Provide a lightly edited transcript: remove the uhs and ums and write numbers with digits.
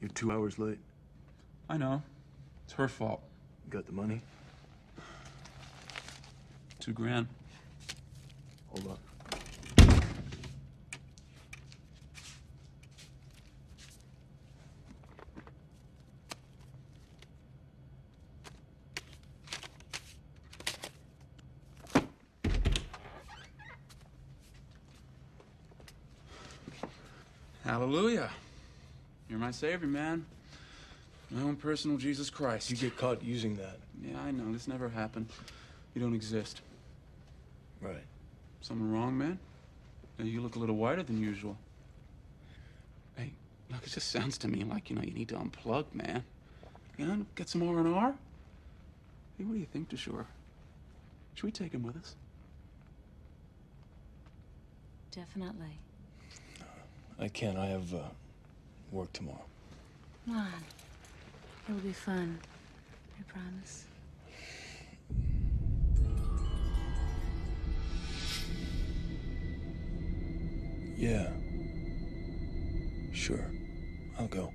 You're 2 hours late. I know. It's her fault. You got the money? $2,000. Hold on. Hallelujah. You're my savior, man. My own personal Jesus Christ. You get caught using that. Yeah, I know. This never happened. You don't exist. Right. Something wrong, man? Hey, you look a little whiter than usual. Hey, look, it just sounds to me like, you need to unplug, man. Get some R&R? Hey, what do you think, Doujur? Should we take him with us? Definitely. I can't. I have work tomorrow. Come on. It'll be fun. I promise. Yeah. Sure. I'll go.